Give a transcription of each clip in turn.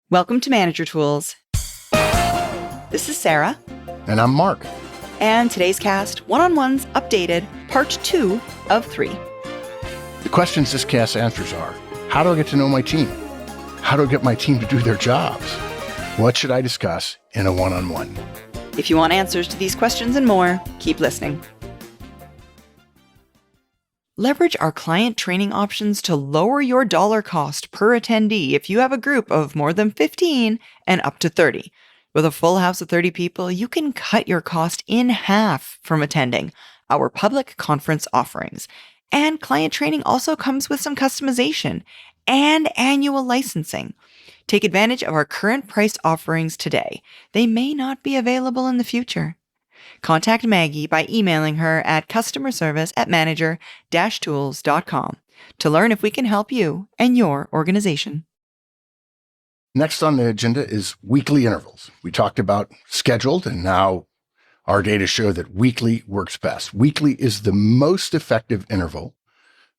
Welcome to Manager Tools. This is Sarah. And I'm Mark. And today's cast, One-on-Ones Updated, Part 2 of 3. The questions this cast answers are, how do I get to know my team? How do I get my team to do their jobs? What should I discuss in a one-on-one? If you want answers to these questions and more, keep listening. Leverage our client training options to lower your dollar cost per attendee if you have a group of more than 15 and up to 30. With a full house of 30 people, you can cut your cost in half from attending our public conference offerings. And client training also comes with some customization and annual licensing. Take advantage of our current price offerings today. They may not be available in the future. Contact Maggie by emailing her at customerservice@manager-tools.com to learn if we can help you and your organization. Next on the agenda is weekly intervals. We talked about scheduled, and now our data show that weekly works best. Weekly is the most effective interval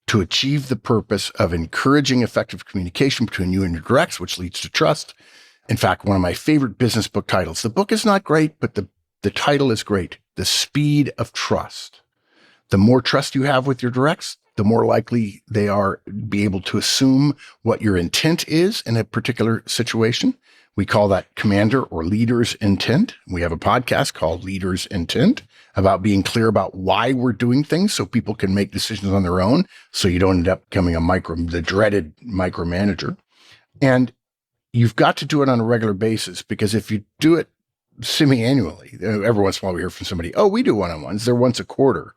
to achieve the purpose of encouraging effective communication between you and your directs, which leads to trust. In fact, one of my favorite business book titles. The book is not great, but the title is great. The Speed of Trust. The more trust you have with your directs, the more likely they are be able to assume what your intent is in a particular situation. We call that commander or leader's intent. We have a podcast called Leader's Intent about being clear about why we're doing things so people can make decisions on their own, so you don't end up becoming the dreaded micromanager. And you've got to do it on a regular basis, because if you do it semi-annually, every once in a while we hear from somebody, oh, we do one-on-ones. They're once a quarter.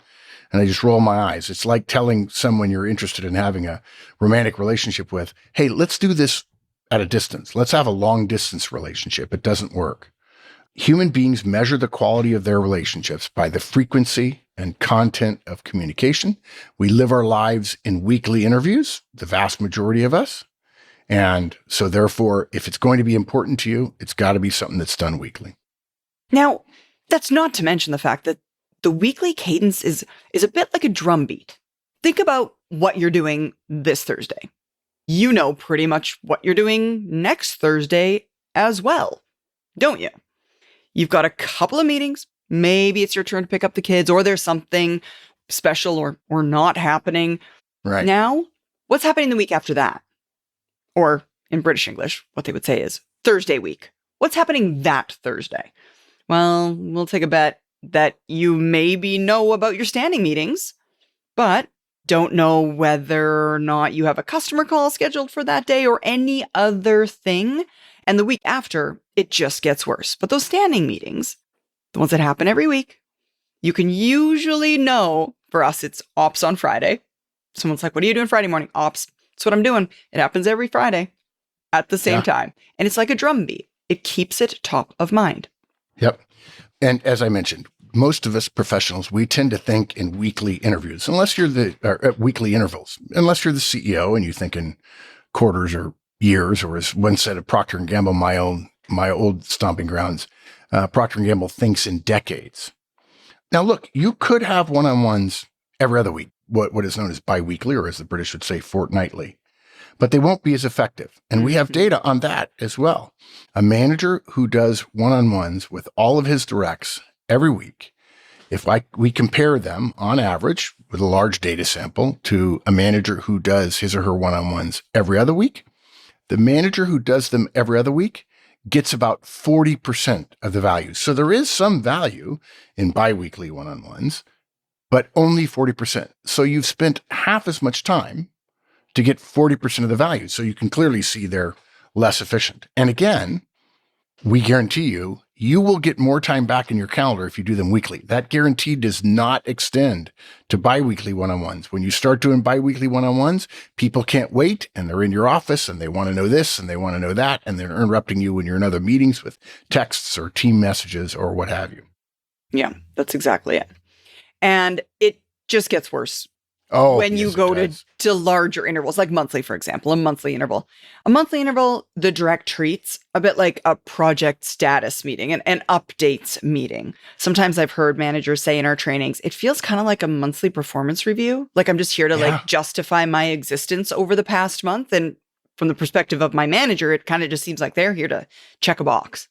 And I just roll my eyes. It's like telling someone you're interested in having a romantic relationship with, hey, let's do this at a distance. Let's have a long distance relationship. It doesn't work. Human beings measure the quality of their relationships by the frequency and content of communication. We live our lives in weekly interviews, the vast majority of us. And so therefore, if it's going to be important to you, it's got to be something that's done weekly. Now, that's not to mention the fact that the weekly cadence is a bit like a drumbeat. Think about what you're doing this Thursday. You know pretty much what you're doing next Thursday as well, don't you? You've got a couple of meetings. Maybe it's your turn to pick up the kids, or there's something special or not happening. Right. Now, what's happening the week after that? Or in British English, what they would say is Thursday week. What's happening that Thursday? Well, we'll take a bet that you maybe know about your standing meetings, but don't know whether or not you have a customer call scheduled for that day or any other thing. And the week after, it just gets worse. But those standing meetings, the ones that happen every week, you can usually know. For us, it's ops on Friday. Someone's like, what are you doing Friday morning? Ops. That's what I'm doing. It happens every Friday at the same time. And it's like a drumbeat. It keeps it top of mind. Yep. And as I mentioned, most of us professionals, we tend to think in weekly interviews, unless you're weekly intervals, unless you're the CEO and you think in quarters or years, or as one said at Procter & Gamble, my old stomping grounds, Procter & Gamble thinks in decades. Now, look, you could have one-on-ones every other week, what is known as biweekly, or as the British would say, fortnightly. But they won't be as effective. And we have data on that as well. A manager who does one-on-ones with all of his directs every week, if we compare them on average with a large data sample to a manager who does his or her one-on-ones every other week, the manager who does them every other week gets about 40% of the value. So there is some value in biweekly one-on-ones, but only 40%. So you've spent half as much time to get 40% of the value. So you can clearly see they're less efficient. And again, we guarantee you will get more time back in your calendar if you do them weekly. That guarantee does not extend to biweekly one-on-ones. When you start doing biweekly one-on-ones, people can't wait, and they're in your office and they want to know this and they want to know that, and they're interrupting you when you're in other meetings with texts or team messages or what have you. Yeah, that's exactly it. And it just gets worse. Oh, when you go to larger intervals, like monthly, for example, a monthly interval, the direct treats a bit like a project status meeting, an updates meeting. Sometimes I've heard managers say in our trainings, it feels kind of like a monthly performance review. Like I'm just here to like justify my existence over the past month. And from the perspective of my manager, it kind of just seems like they're here to check a box.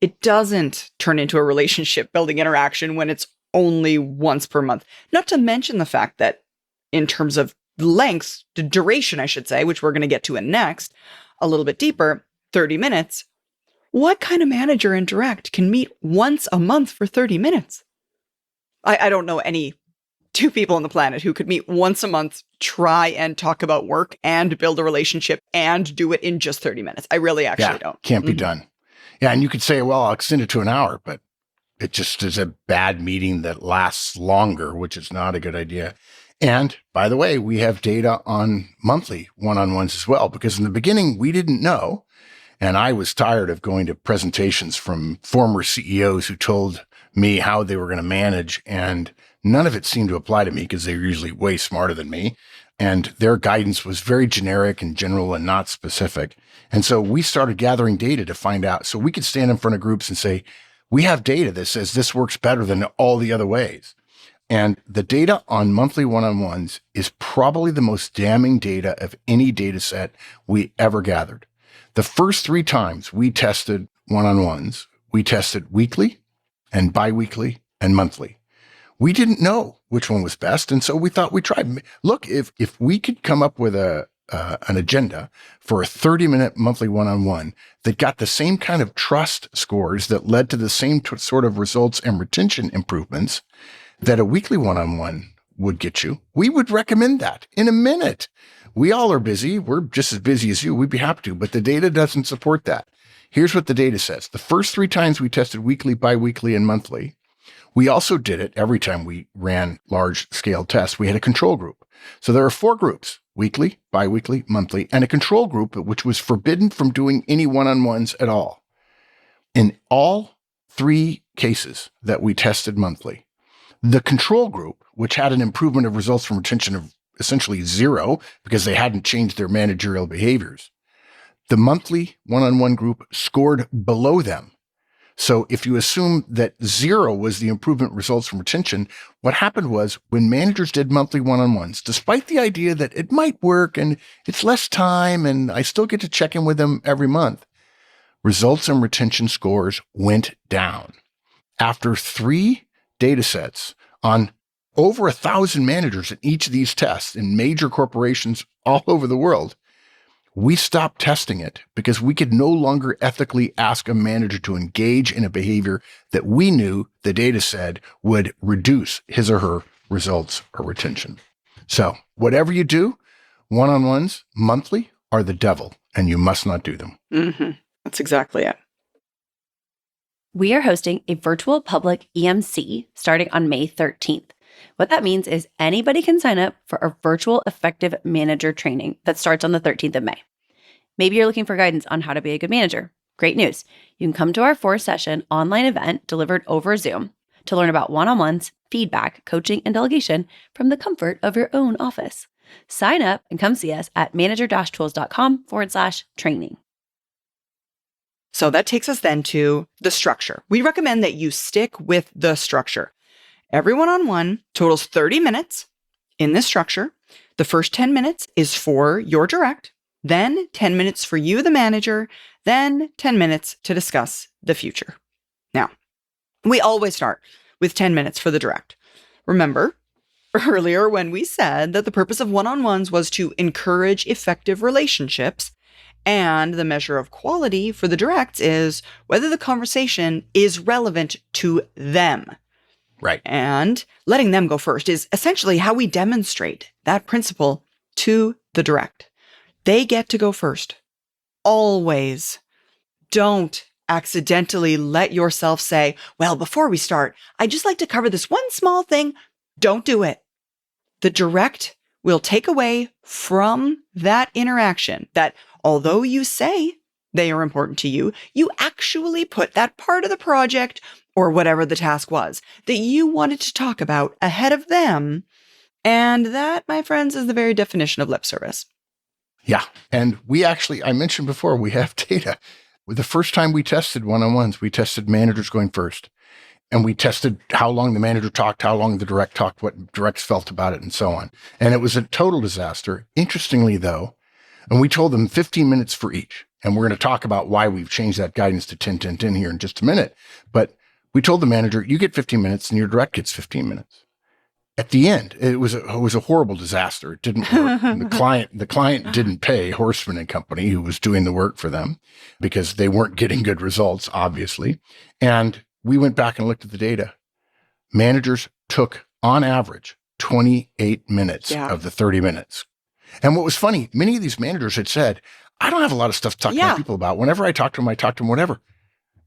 It doesn't turn into a relationship building interaction when it's only once per month. Not to mention the fact that in terms of length, the duration, I should say, which we're going to get to in next, a little bit deeper, 30 minutes. What kind of manager in direct can meet once a month for 30 minutes? I don't know any two people on the planet who could meet once a month, try and talk about work and build a relationship and do it in just 30 minutes. I really actually don't. Can't be done. Yeah. And you could say, well, I'll extend it to an hour, but it just is a bad meeting that lasts longer, which is not a good idea. And by the way, we have data on monthly one-on-ones as well, because in the beginning we didn't know. And I was tired of going to presentations from former CEOs who told me how they were going to manage. And none of it seemed to apply to me because they're usually way smarter than me. And their guidance was very generic and general and not specific. And so we started gathering data to find out. So we could stand in front of groups and say, we have data that says this works better than all the other ways. And the data on monthly one-on-ones is probably the most damning data of any data set we ever gathered. The first 3 times we tested one-on-ones, we tested weekly and biweekly and monthly. We didn't know which one was best. And so we thought we tried. Look, if we could come up with an agenda for a 30-minute monthly one-on-one that got the same kind of trust scores that led to the same sort of results and retention improvements that a weekly one-on-one would get you, we would recommend that in a minute. We all are busy. We're just as busy as you. We'd be happy to, but the data doesn't support that. Here's what the data says. The first 3 times we tested weekly, biweekly, and monthly, we also did it every time we ran large-scale tests. We had a control group. So there are 4 groups, weekly, biweekly, monthly, and a control group, which was forbidden from doing any one-on-ones at all. In all 3 cases that we tested monthly, the control group, which had an improvement of results from retention of essentially 0 because they hadn't changed their managerial behaviors, the monthly one-on-one group scored below them. So if you assume that 0 was the improvement results from retention, what happened was when managers did monthly one-on-ones, despite the idea that it might work and it's less time and I still get to check in with them every month, results and retention scores went down. After 3 data sets on over 1,000 managers in each of these tests in major corporations all over the world, we stopped testing it because we could no longer ethically ask a manager to engage in a behavior that we knew the data said would reduce his or her results or retention. So whatever you do, one-on-ones monthly are the devil, and you must not do them. Mm-hmm. That's exactly it. We are hosting a virtual public EMC starting on May 13th. What that means is anybody can sign up for a virtual effective manager training that starts on the 13th of May. Maybe you're looking for guidance on how to be a good manager. Great news. You can come to our 4-session online event delivered over Zoom to learn about one-on-ones, feedback, coaching, and delegation from the comfort of your own office. Sign up and come see us at manager-tools.com/training. So that takes us then to the structure. We recommend that you stick with the structure. Every one-on-one totals 30 minutes in this structure. The first 10 minutes is for your direct, then 10 minutes for you, the manager, then 10 minutes to discuss the future. Now, we always start with 10 minutes for the direct. Remember earlier when we said that the purpose of one-on-ones was to encourage effective relationships, and the measure of quality for the directs is whether the conversation is relevant to them. Right. And letting them go first is essentially how we demonstrate that principle to the direct. They get to go first. Always. Don't accidentally let yourself say, well, before we start, I'd just like to cover this one small thing. Don't do it. The direct will take away from that interaction that although you say they are important to you, you actually put that part of the project or whatever the task was that you wanted to talk about ahead of them. And that, my friends, is the very definition of lip service. Yeah. And I mentioned before, we have data. The first time we tested one-on-ones, we tested managers going first. And we tested how long the manager talked, how long the direct talked, what directs felt about it, and so on. And it was a total disaster. Interestingly, though, And we told them 15 minutes for each. And we're going to talk about why we've changed that guidance to 10, 10, 10 here in just a minute. But we told the manager, you get 15 minutes and your direct gets 15 minutes. At the end, it was a horrible disaster. It didn't work. The client didn't pay Horstman and Company, who was doing the work for them, because they weren't getting good results, obviously. And we went back and looked at the data. Managers took, on average, 28 minutes of the 30 minutes. And what was funny, many of these managers had said, I don't have a lot of stuff to talk to my people about. Whenever I talk to them, whatever.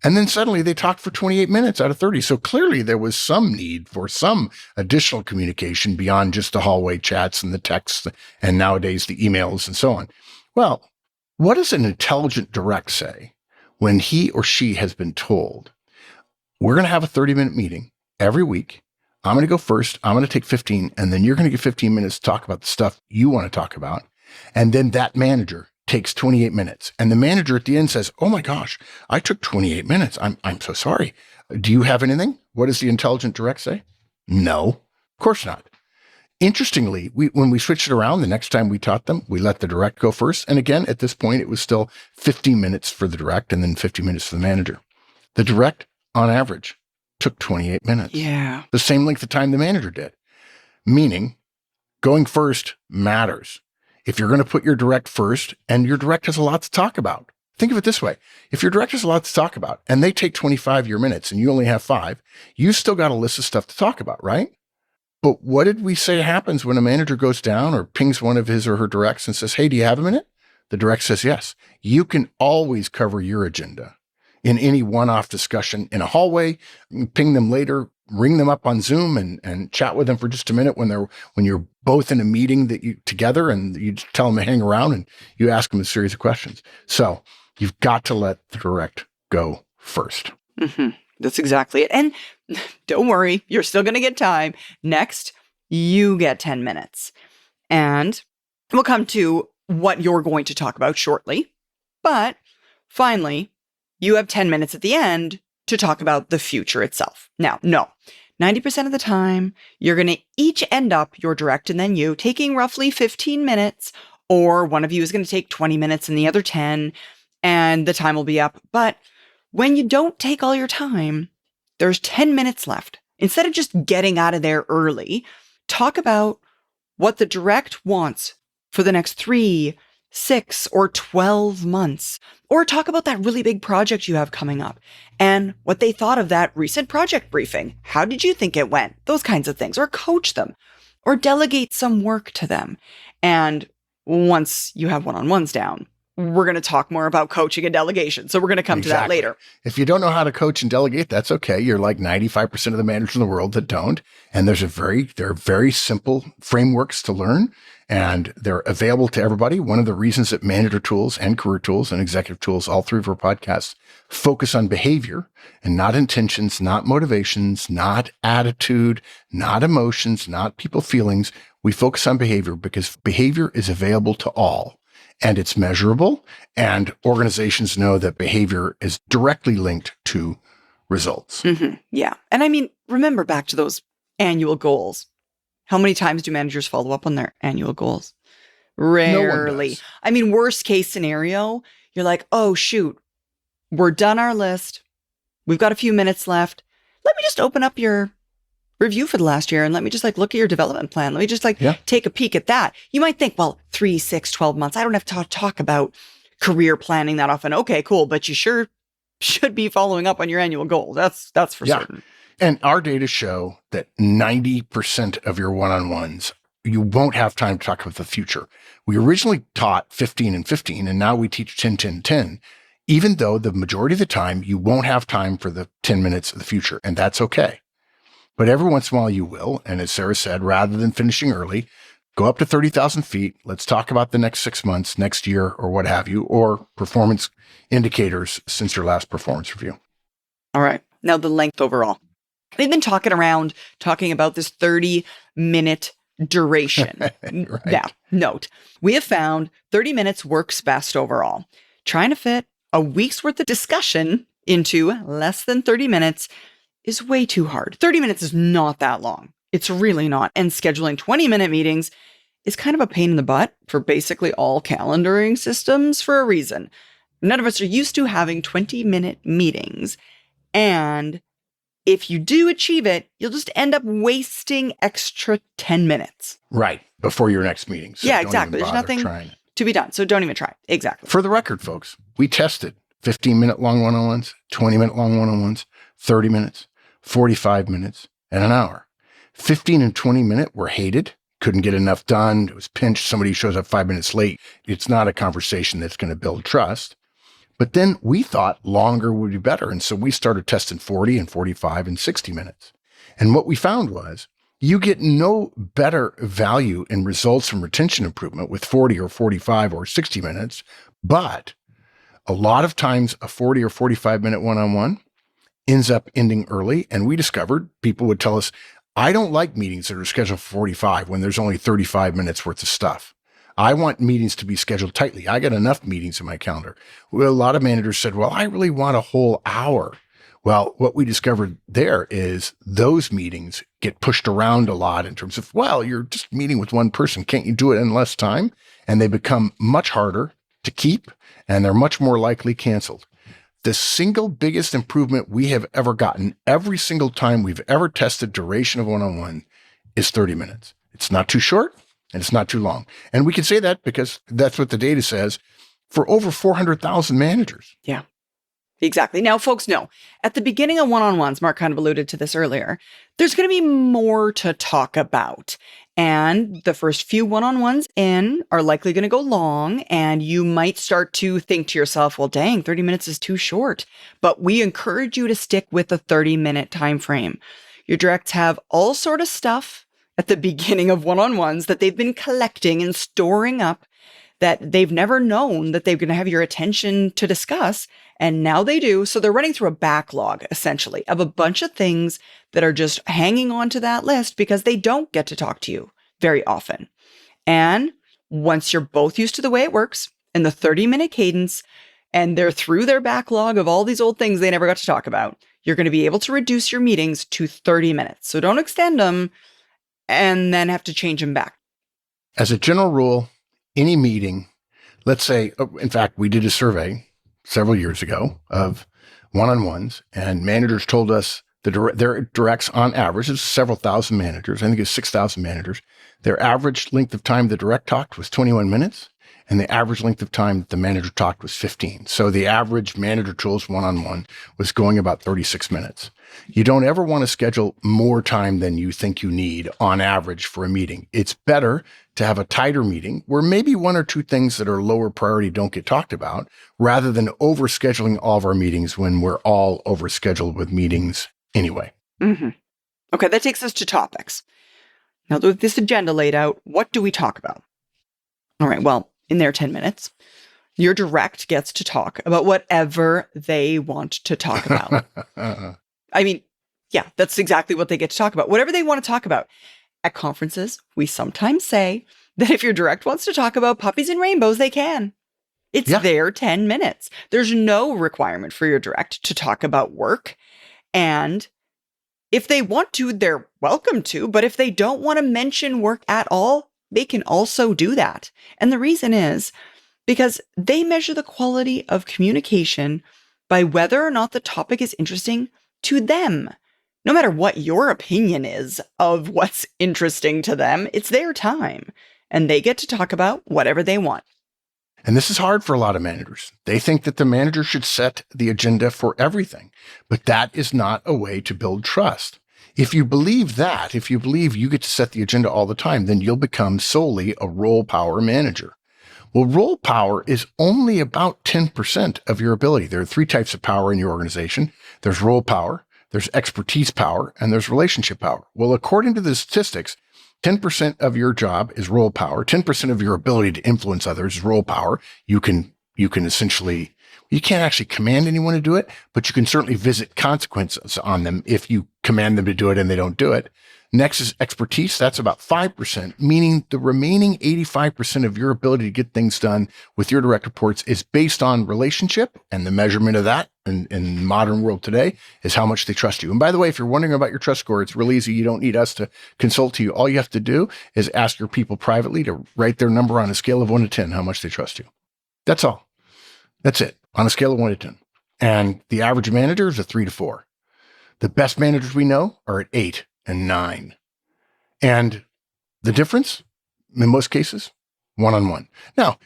And then suddenly they talked for 28 minutes out of 30. So clearly there was some need for some additional communication beyond just the hallway chats and the texts and nowadays the emails and so on. Well, what does an intelligent direct say when he or she has been told, we're going to have a 30-minute meeting every week. I'm going to go first. I'm going to take 15, and then you're going to get 15 minutes to talk about the stuff you want to talk about. And then that manager takes 28 minutes. And the manager at the end says, oh my gosh, I took 28 minutes. I'm so sorry. Do you have anything? What does the intelligent direct say? No, of course not. Interestingly, when we switched it around, the next time we taught them, we let the direct go first. And again, at this point, it was still 15 minutes for the direct and then 50 minutes for the manager. The direct, on average, took 28 minutes. Yeah. The same length of time the manager did. Meaning, going first matters. If you're going to put your direct first, and your direct has a lot to talk about, think of it this way. If your direct has a lot to talk about, and they take 25 your minutes, and you only have 5, you still got a list of stuff to talk about, right? But what did we say happens when a manager goes down or pings one of his or her directs and says, hey, do you have a minute? The direct says yes. You can always cover your agenda in any one-off discussion in a hallway, ping them later, ring them up on Zoom and chat with them for just a minute when you're both in a meeting that you together, and you tell them to hang around and you ask them a series of questions. So you've got to let the direct go first. Mm-hmm. That's exactly it. And don't worry, you're still going to get time. Next, you get 10 minutes. And we'll come to what you're going to talk about shortly. But finally, you have 10 minutes at the end to talk about the future itself. Now, no, 90% of the time, you're going to each end up, your direct and then you, taking roughly 15 minutes, or one of you is going to take 20 minutes and the other 10, and the time will be up. But when you don't take all your time, there's 10 minutes left. Instead of just getting out of there early, talk about what the direct wants for the next 3, 6, or 12 months. Or talk about that really big project you have coming up and what they thought of that recent project briefing. How did you think it went? Those kinds of things. Or coach them or delegate some work to them. And once you have one-on-ones down, we're going to talk more about coaching and delegation. So we're going to come to that later. If you don't know how to coach and delegate, that's okay. You're like 95% of the managers in the world that don't. And there are very simple frameworks to learn, and they're available to everybody. One of the reasons that Manager Tools and Career Tools and Executive Tools, all 3 of our podcasts, focus on behavior and not intentions, not motivations, not attitude, not emotions, not people feelings. We focus on behavior because behavior is available to all. And it's measurable, and organizations know that behavior is directly linked to results. Mm-hmm. Yeah. And I mean, remember back to those annual goals. How many times do managers follow up on their annual goals? Rarely. No. I mean, worst case scenario, you're like, oh, shoot, we're done our list. We've got a few minutes left. Let me just open up your review for the last year and let me just look at your development plan. Let me just take a peek at that. You might think, well, 3, 6, 12 months. I don't have to talk about career planning that often. Okay, cool. But you sure should be following up on your annual goal. That's for certain. And our data show that 90% of your one-on-ones, you won't have time to talk about the future. We originally taught 15 and 15, and now we teach 10, 10, 10, even though the majority of the time you won't have time for the 10 minutes of the future. And that's okay. But every once in a while you will. And as Sarah said, rather than finishing early, go up to 30,000 feet. Let's talk about the next 6 months, next year, or what have you, or performance indicators since your last performance review. All right. Now the length overall. We've been talking about this 30-minute duration. Right. Now, note, we have found 30 minutes works best overall. Trying to fit a week's worth of discussion into less than 30 minutes is way too hard. 30 minutes is not that long. It's really not. And scheduling 20-minute meetings is kind of a pain in the butt for basically all calendaring systems for a reason. None of us are used to having 20-minute meetings. And if you do achieve it, you'll just end up wasting extra 10 minutes. Right. Before your next meeting. So yeah, don't exactly. even There's bother nothing trying it. to be done. So don't even try. Exactly. For the record, folks, we tested 15-minute long one-on-ones, 20-minute long one-on-ones, 30 minutes, 45 minutes, and an hour. 15 and 20-minute were hated. Couldn't get enough done. It was pinched. Somebody shows up 5 minutes late. It's not a conversation that's going to build trust. But then we thought longer would be better. And so we started testing 40 and 45 and 60 minutes. And what we found was you get no better value in results from retention improvement with 40 or 45 or 60 minutes. But a lot of times a 40 or 45-minute one-on-one ends up ending early. And we discovered people would tell us, I don't like meetings that are scheduled for 45 when there's only 35 minutes worth of stuff. I want meetings to be scheduled tightly. I got enough meetings in my calendar. Well, a lot of managers said, well, I really want a whole hour. Well, what we discovered there is those meetings get pushed around a lot in terms of, well, you're just meeting with one person. Can't you do it in less time? And they become much harder to keep, and they're much more likely canceled. The single biggest improvement we have ever gotten every single time we've ever tested duration of one-on-one is 30 minutes. It's not too short and it's not too long. And we can say that because that's what the data says for over 400,000 managers. Yeah, exactly. Now, folks know at the beginning of one-on-ones, Mark kind of alluded to this earlier, there's going to be more to talk about. And the first few one-on-ones in are likely going to go long, and you might start to think to yourself, well, dang, 30 minutes is too short. But we encourage you to stick with the 30-minute time frame. Your directs have all sort of stuff at the beginning of one-on-ones that they've been collecting and storing up that they've never known that they're going to have your attention to discuss. And now they do. So they're running through a backlog, essentially, of a bunch of things that are just hanging on to that list because they don't get to talk to you very often. And once you're both used to the way it works in the 30-minute cadence, and they're through their backlog of all these old things they never got to talk about, you're going to be able to reduce your meetings to 30 minutes. So don't extend them and then have to change them back. As a general rule, any meeting, let's say, in fact, we did a survey several years ago of one-on-ones, and managers told us their directs on average, it's several thousand managers, I think it's 6,000 managers, their average length of time the direct talked was 21 minutes, and the average length of time that the manager talked was 15. So the average manager tools one-on-one was going about 36 minutes. You don't ever want to schedule more time than you think you need on average for a meeting. It's better to have a tighter meeting where maybe one or two things that are lower priority don't get talked about, rather than overscheduling all of our meetings when we're all overscheduled with meetings anyway. Mm-hmm. Okay, that takes us to topics. Now, with this agenda laid out, what do we talk about? All right, well, in their 10 minutes, your direct gets to talk about whatever they want to talk about. I mean, yeah, that's exactly what they get to talk about. Whatever they want to talk about. At conferences, we sometimes say that if your direct wants to talk about puppies and rainbows, they can. It's their 10 minutes. There's no requirement for your direct to talk about work. And if they want to, they're welcome to. But if they don't want to mention work at all, they can also do that. And the reason is because they measure the quality of communication by whether or not the topic is interesting to them. No matter what your opinion is of what's interesting to them, it's their time, and they get to talk about whatever they want. And this is hard for a lot of managers. They think that the manager should set the agenda for everything, but that is not a way to build trust. If you believe that, if you believe you get to set the agenda all the time, then you'll become solely a role power manager. Well, role power is only about 10% of your ability. There are three types of power in your organization. There's role power, there's expertise power, and there's relationship power. Well, according to the statistics, 10% of your job is role power. 10% of your ability to influence others is role power. You can essentially, you can't actually command anyone to do it, but you can certainly visit consequences on them if you command them to do it and they don't do it. Next is expertise. That's about 5%, meaning the remaining 85% of your ability to get things done with your direct reports is based on relationship, and the measurement of that in the modern world today is how much they trust you. And by the way, if you're wondering about your trust score, it's real easy. You don't need us to consult to you. All you have to do is ask your people privately to write their number on a scale of 1 to 10, how much they trust you. That's all. That's it, on a scale of 1 to 10. And the average manager is a 3 to 4. The best managers we know are at 8 and 9. And the difference, in most cases, one-on-one. Now,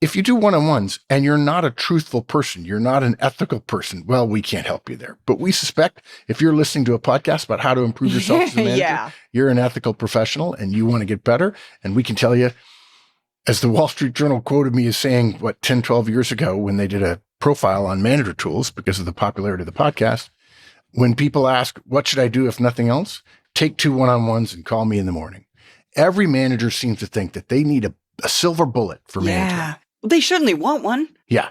if you do one-on-ones and you're not a truthful person, you're not an ethical person, well, we can't help you there. But we suspect if you're listening to a podcast about how to improve yourself as a manager, you're an ethical professional and you want to get better. And we can tell you, as the Wall Street Journal quoted me as saying, 10, 12 years ago when they did a profile on manager tools because of the popularity of the podcast, when people ask, what should I do if nothing else? Take 2 one-on-ones and call me in the morning. Every manager seems to think that they need a silver bullet for management. Yeah. They certainly want one. Yeah.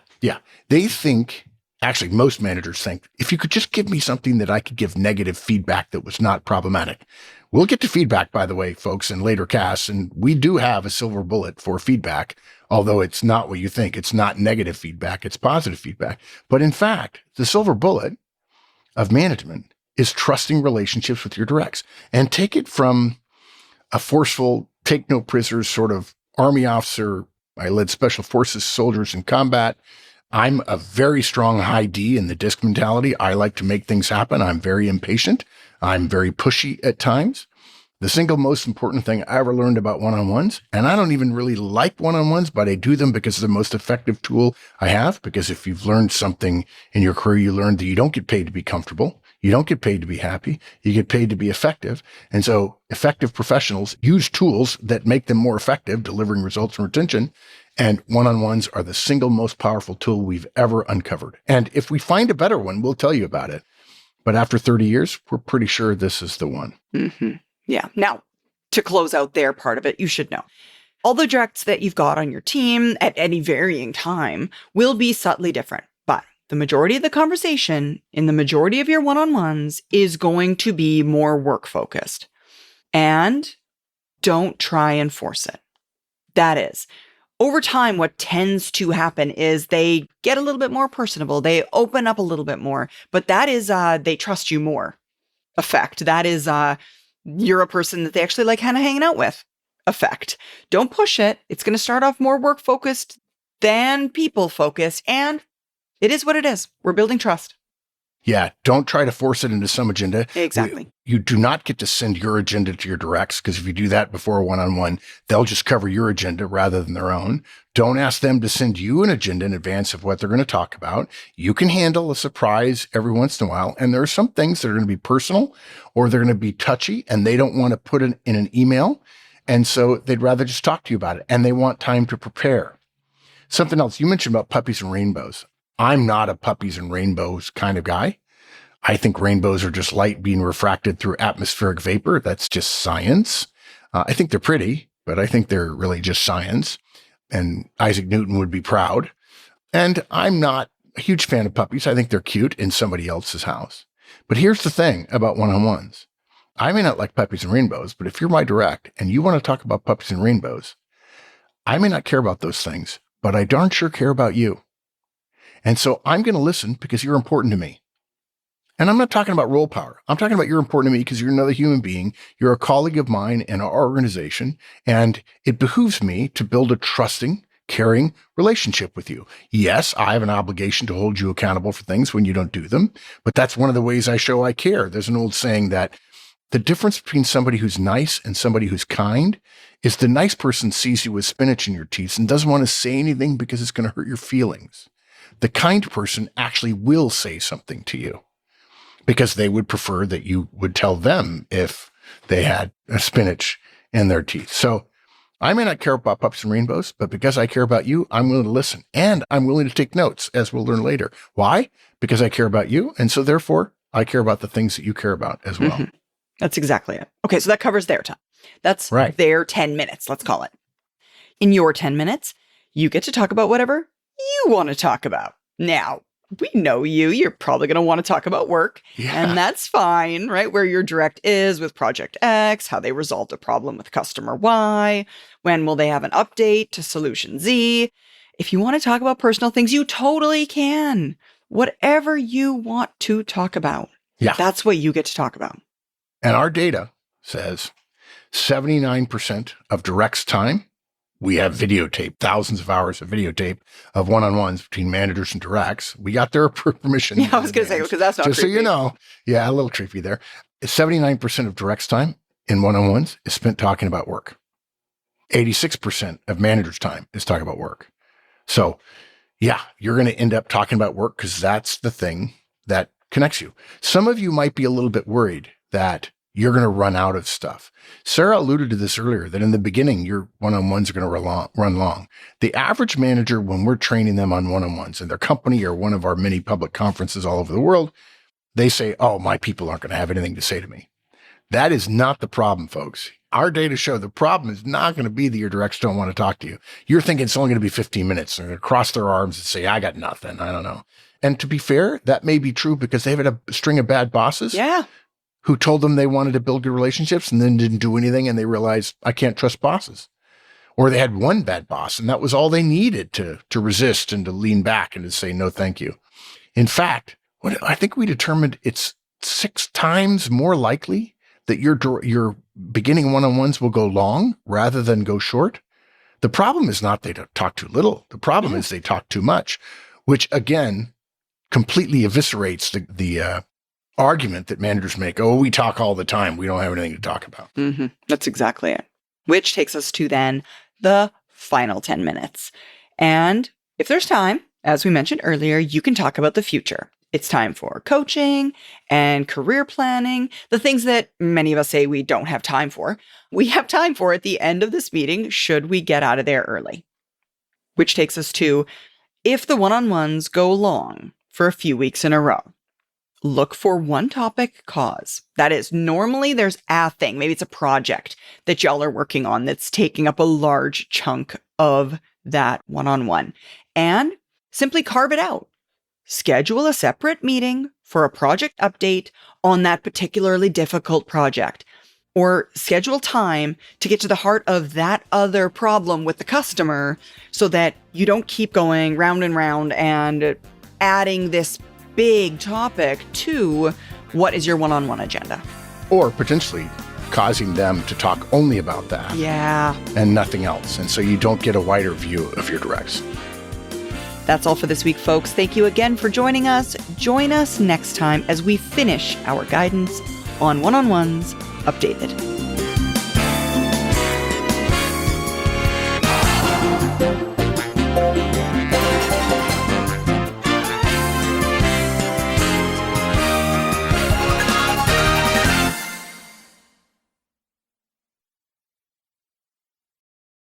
They think, actually, most managers think, if you could just give me something that I could give negative feedback that was not problematic. We'll get to feedback, by the way, folks, in later casts, and we do have a silver bullet for feedback, although it's not what you think. It's not negative feedback. It's positive feedback. But in fact, the silver bullet of management is trusting relationships with your directs. And take it from a forceful, take no prisoners sort of Army officer. I led special forces soldiers in combat. I'm a very strong high D in the DISC mentality. I like to make things happen. I'm very impatient. I'm very pushy at times. The single most important thing I ever learned about one-on-ones, and I don't even really like one-on-ones, but I do them because it's the most effective tool I have. Because if you've learned something in your career, you learned that you don't get paid to be comfortable. You don't get paid to be happy. You get paid to be effective. And so effective professionals use tools that make them more effective, delivering results and retention. And one-on-ones are the single most powerful tool we've ever uncovered. And if we find a better one, we'll tell you about it. But after 30 years, we're pretty sure this is the one. Mm-hmm. Yeah. Now, to close out their part of it, you should know. All the directs that you've got on your team at any varying time will be subtly different. But the majority of the conversation in the majority of your one-on-ones is going to be more work-focused. And don't try and force it. That is, over time, what tends to happen is they get a little bit more personable. They open up a little bit more. But that is, they trust you more effect. That is, you're a person that they actually like kind of hanging out with effect. Don't push it. It's going to start off more work-focused than people-focused. And it is what it is. We're building trust. Yeah, don't try to force it into some agenda. Exactly. You do not get to send your agenda to your directs, because if you do that before a one-on-one, they'll just cover your agenda rather than their own. Don't ask them to send you an agenda in advance of what they're going to talk about. You can handle a surprise every once in a while. And there are some things that are going to be personal or they're going to be touchy and they don't want to put it in an email. And so they'd rather just talk to you about it, and they want time to prepare. Something else, you mentioned about puppies and rainbows. I'm not a puppies and rainbows kind of guy. I think rainbows are just light being refracted through atmospheric vapor. That's just science. I think they're pretty, but I think they're really just science. And Isaac Newton would be proud. And I'm not a huge fan of puppies. I think they're cute in somebody else's house. But here's the thing about one-on-ones. I may not like puppies and rainbows, but if you're my direct and you want to talk about puppies and rainbows, I may not care about those things, but I darn sure care about you. And so I'm going to listen because you're important to me. And I'm not talking about role power. I'm talking about you're important to me because you're another human being. You're a colleague of mine in our organization, and it behooves me to build a trusting, caring relationship with you. Yes, I have an obligation to hold you accountable for things when you don't do them, but that's one of the ways I show I care. There's an old saying that the difference between somebody who's nice and somebody who's kind is the nice person sees you with spinach in your teeth and doesn't want to say anything because it's going to hurt your feelings. The kind person actually will say something to you, because they would prefer that you would tell them if they had a spinach in their teeth. So I may not care about puppies and rainbows, but because I care about you, I'm willing to listen. And I'm willing to take notes, as we'll learn later. Why? Because I care about you. And so therefore, I care about the things that you care about as well. Mm-hmm. That's exactly it. Okay, so that covers their time. That's right. Their 10 minutes, let's call it. In your 10 minutes, you get to talk about whatever you want to talk about. Now, we know you. You're probably going to want to talk about work, and that's fine, right? Where your direct is with Project X, how they resolved a problem with customer Y, when will they have an update to Solution Z. If you want to talk about personal things, you totally can. whatever you want to talk about. Yeah. That's what you get to talk about. And our data says 79% of directs time, we have videotape, thousands of hours of videotape of one-on-ones between managers and directs. We got their permission. Yeah, I was going to say, because that's not just creepy. so you know. Yeah, a little creepy there. 79% of directs time in one-on-ones is spent talking about work. 86% of managers' time is talking about work. So, yeah, you're going to end up talking about work because that's the thing that connects you. Some of you might be a little bit worried that you're going to run out of stuff. Sarah alluded to this earlier, that in the beginning, your one-on-ones are going to run long. The average manager, when we're training them on one-on-ones in their company or one of our many public conferences all over the world, they say, oh, my people aren't going to have anything to say to me. That is not the problem, folks. Our data show the problem is not going to be that your directs don't want to talk to you. You're thinking it's only going to be 15 minutes. They're going to cross their arms and say, I got nothing. I don't know. And to be fair, that may be true because they've had a string of bad bosses. Yeah. Who told them they wanted to build good relationships and then didn't do anything, and they realized, I can't trust bosses. Or they had one bad boss, and that was all they needed to resist and to lean back and to say, no, thank you. In fact, I think we determined it's 6 times more likely that your beginning one-on-ones will go long rather than go short. The problem is not they talk too little. The problem is they talk too much, which, again, completely eviscerates the argument that managers make. Oh, we talk all the time. We don't have anything to talk about. Mm-hmm. That's exactly it. Which takes us to then the final 10 minutes. And if there's time, as we mentioned earlier, you can talk about the future. It's time for coaching and career planning, the things that many of us say we don't have time for. We have time for at the end of this meeting, should we get out of there early. Which takes us to, if the one-on-ones go long for a few weeks in a row, look for one topic cause. That is, normally there's a thing. Maybe it's a project that y'all are working on that's taking up a large chunk of that one-on-one. And simply carve it out. Schedule a separate meeting for a project update on that particularly difficult project. Or schedule time to get to the heart of that other problem with the customer so that you don't keep going round and round and adding this big topic to what is your one-on-one agenda. Or potentially causing them to talk only about that. Yeah. And nothing else. And so you don't get a wider view of your directs. That's all for this week, folks. Thank you again for joining us. Join us next time as we finish our guidance on one-on-ones updated.